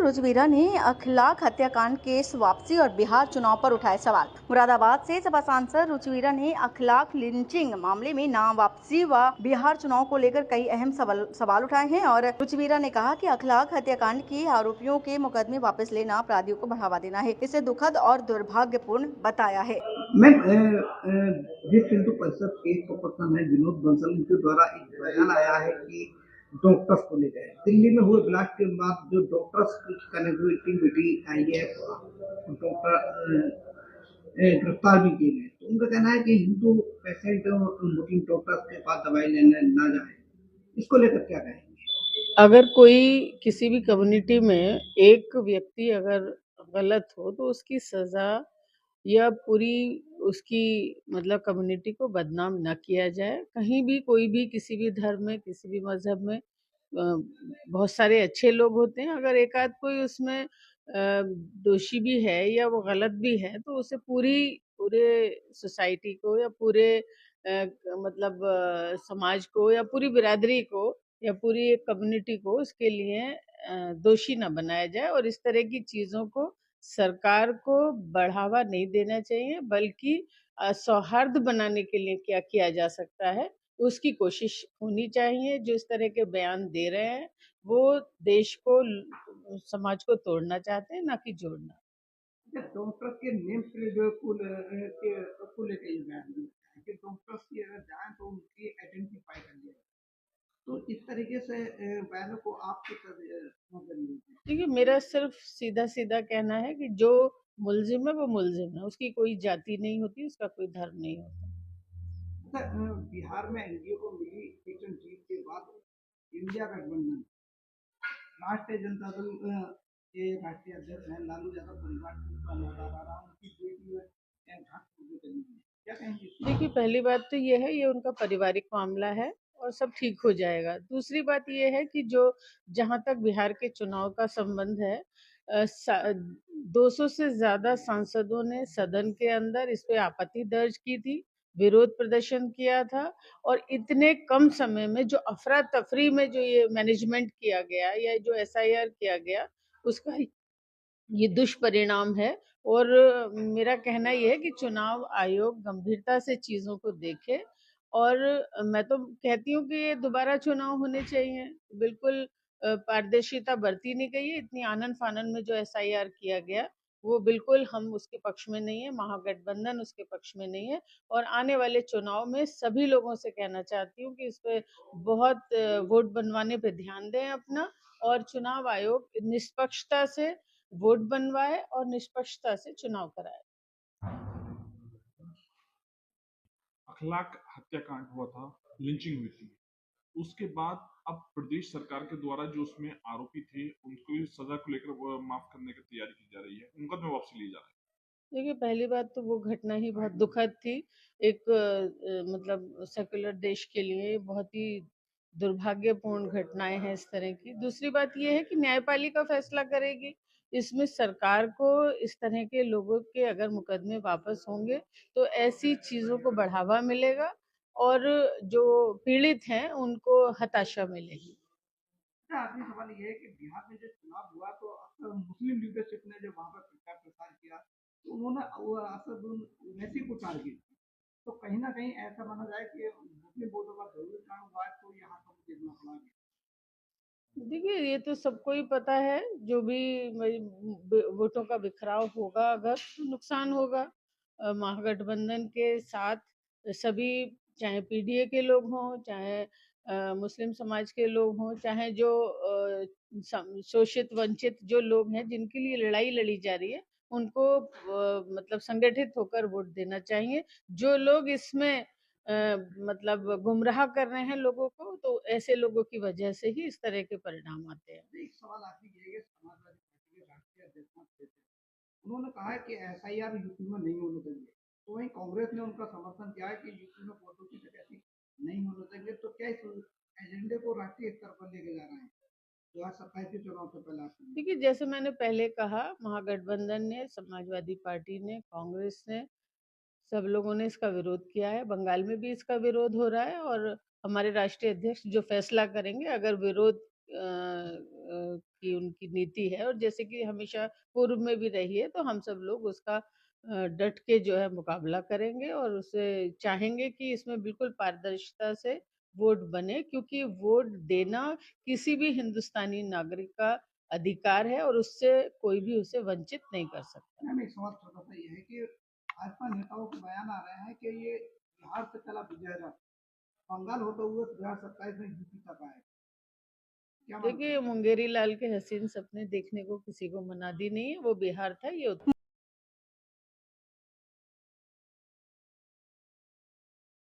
सांसद रुचवीरा ने अखलाक हत्याकांड केस वापसी और बिहार चुनाव पर उठाए सवाल। मुरादाबाद से सपा सांसद रुचवीरा ने अखलाक लिंचिंग मामले में नाम वापसी व बिहार चुनाव को लेकर कई अहम सवाल उठाए हैं और रुचवीरा ने कहा कि अखलाक हत्याकांड के आरोपियों के मुकदमे वापस लेना अपराधियों को बढ़ावा देना है। इसे दुखद और दुर्भाग्यपूर्ण बताया है। मैम, विश्व हिंदू परिषद के पर्सन है विनोद बंसल, उनके द्वारा एक बयान आया है कि डॉक्टर्स को लेकर दिल्ली में हुए ब्लास्ट के बाद जो डॉक्टर्स की कनेक्टिविटी मीटिंग आई है, डॉक्टर गिरफ्तार भी किए गए। तो उनका कहना है कि हिंदू पेशेंट मुस्लिम डॉक्टर्स के पास दवाई लेने ना जाए। इसको लेकर क्या कहेंगे? अगर कोई किसी भी कम्युनिटी में एक व्यक्ति अगर गलत हो तो उसकी सजा या पूरी उसकी मतलब कम्युनिटी को बदनाम न किया जाए। कहीं भी कोई भी किसी भी धर्म में किसी भी मजहब में बहुत सारे अच्छे लोग होते हैं। अगर एक आध कोई उसमें दोषी भी है या वो गलत भी है तो उसे पूरे सोसाइटी को या पूरे मतलब समाज को या पूरी बिरादरी को या पूरी एक कम्युनिटी को उसके लिए दोषी न बनाया जाए। और इस तरह की चीज़ों को सरकार को बढ़ावा नहीं देना चाहिए, बल्कि सौहार्द बनाने के लिए क्या किया जा सकता है उसकी कोशिश होनी चाहिए। जो इस तरह के बयान दे रहे हैं वो देश को समाज को तोड़ना चाहते हैं, ना कि जोड़ना। डॉक्टर्स के नेम प्लेट जो को लेकर ये बयान दिया है कि डॉक्टर्स की अगर जाए तो उनकी आइडेंटिफाई कर लिया। तो इस तरीके से बयानों को आप देखिए, मेरा सिर्फ सीधा सीधा कहना है कि जो मुलजिम है वो मुलजिम है, उसकी कोई जाति नहीं होती, उसका कोई धर्म नहीं होता। बिहार में एनडीए को मिली सीटों जीत के बाद इंडिया गठबंधन राष्ट्रीय जनता दल के राष्ट्रीय अध्यक्ष हैं लालू यादव परिवार उनकी बेटी क्या कहेंगे? देखिए, पहली बात तो ये है, ये उनका पारिवारिक मामला है और सब ठीक हो जाएगा। दूसरी बात ये है कि जो जहां तक बिहार के चुनाव का संबंध है, 200 से ज्यादा सांसदों ने सदन के अंदर इस पे आपत्ति दर्ज की थी, विरोध प्रदर्शन किया था। और इतने कम समय में जो अफरा तफरी में जो ये मैनेजमेंट किया गया या जो एसआईआर किया गया, उसका ये दुष्परिणाम है। और मेरा कहना ये है कि चुनाव आयोग गंभीरता से चीजों को देखे। और मैं तो कहती हूँ कि ये दोबारा चुनाव होने चाहिए। बिल्कुल पारदर्शिता बरती नहीं गई है। इतनी आनन फानन में जो एसआईआर किया गया वो बिल्कुल हम उसके पक्ष में नहीं है, महागठबंधन उसके पक्ष में नहीं है। और आने वाले चुनाव में सभी लोगों से कहना चाहती हूँ कि इस पे बहुत वोट बनवाने पे ध्यान दें अपना, और चुनाव आयोग निष्पक्षता से वोट बनवाए और निष्पक्षता से चुनाव कराए। अखलाक हत्याकांड हुआ था, लिंचिंग हुई थी, उसके बाद अब प्रदेश सरकार के द्वारा जो उसमें आरोपी थे उनको सजा को लेकर माफ करने की तैयारी की जा रही है, मुकदमे वापसी ली जा रही है। देखिए, पहली बात तो वो घटना ही बहुत दुखद थी। एक मतलब सेकुलर देश के लिए बहुत ही दुर्भाग्यपूर्ण घटनाएं हैं इस तरह की। दूसरी बात ये है कि न्यायपालिका फैसला करेगी। इसमें सरकार को इस तरह के लोगों के अगर मुकदमे वापस होंगे तो ऐसी चीजों को बढ़ावा मिलेगा और जो पीड़ित हैं उनको हताशा मिलेगी। आखिरी सवाल ये है कि बिहार में जो चुनाव हुआ तो अक्सर मुस्लिम लीडरशिप ने जो वहां पर प्रचार प्रसार किया तो उन्होंने असद ओवैसी को टारगेट किया। तो कहीं ना कहीं ऐसा माना जाए कि मुस्लिम वोटों का जरूरी कारण हुआ है, तो यहाँ पर देखना पड़ा। देखिए, ये तो सबको ही पता है, जो भी वोटों का बिखराव होगा अगर तो नुकसान होगा। महागठबंधन के साथ सभी, चाहे पीडीए के लोग हों, चाहे मुस्लिम समाज के लोग हों, चाहे जो शोषित वंचित जो लोग हैं जिनके लिए लड़ाई लड़ी जा रही है, उनको मतलब संगठित होकर वोट देना चाहिए। जो लोग इसमें मतलब गुमराह कर रहे हैं लोगों को, तो ऐसे लोगों की वजह से ही इस तरह के परिणाम आते हैं। एक सवाल आखिरी ये है कि समाजवादी पार्टी के राष्ट्रीय अध्यक्ष उन्होंने कहा है कि एसआईआर यूपी में नहीं होने देंगे, तो वहीं कांग्रेस ने उनका समर्थन किया है कि यूपी में वोटों की डकैती नहीं होने देंगे। तो क्या इस एजेंडे को राष्ट्रीय स्तर पर लेके जा रहे हैं 2027 के चुनाव से पहले? देखिए, जैसे मैंने पहले कहा, महागठबंधन ने, समाजवादी पार्टी ने, कांग्रेस ने, सब लोगों ने इसका विरोध किया है। बंगाल में भी इसका विरोध हो रहा है और हमारे राष्ट्रीय अध्यक्ष जो फैसला करेंगे, अगर विरोध की उनकी नीति है, और जैसे कि हमेशा पूर्व में भी रही है, तो हम सब लोग उसका डट के जो है मुकाबला करेंगे और उसे चाहेंगे कि इसमें बिल्कुल पारदर्शिता से वोट बने, क्योंकि वोट देना किसी भी हिंदुस्तानी नागरिक का अधिकार है और उससे कोई भी उसे वंचित नहीं कर सकता। मैम एक सवाल छोटा सा ये है कि भाजपा नेताओं के बयान आ रहे हैं कि ये बिहार से चला विजय रथ, बंगाल होते हुए 2027 में यूपी तक आए, क्या मानते देखिए, हैं? मुंगेरी लाल के हसीन सपने देखने को किसी को मनादी नहीं है। वो बिहार था, ये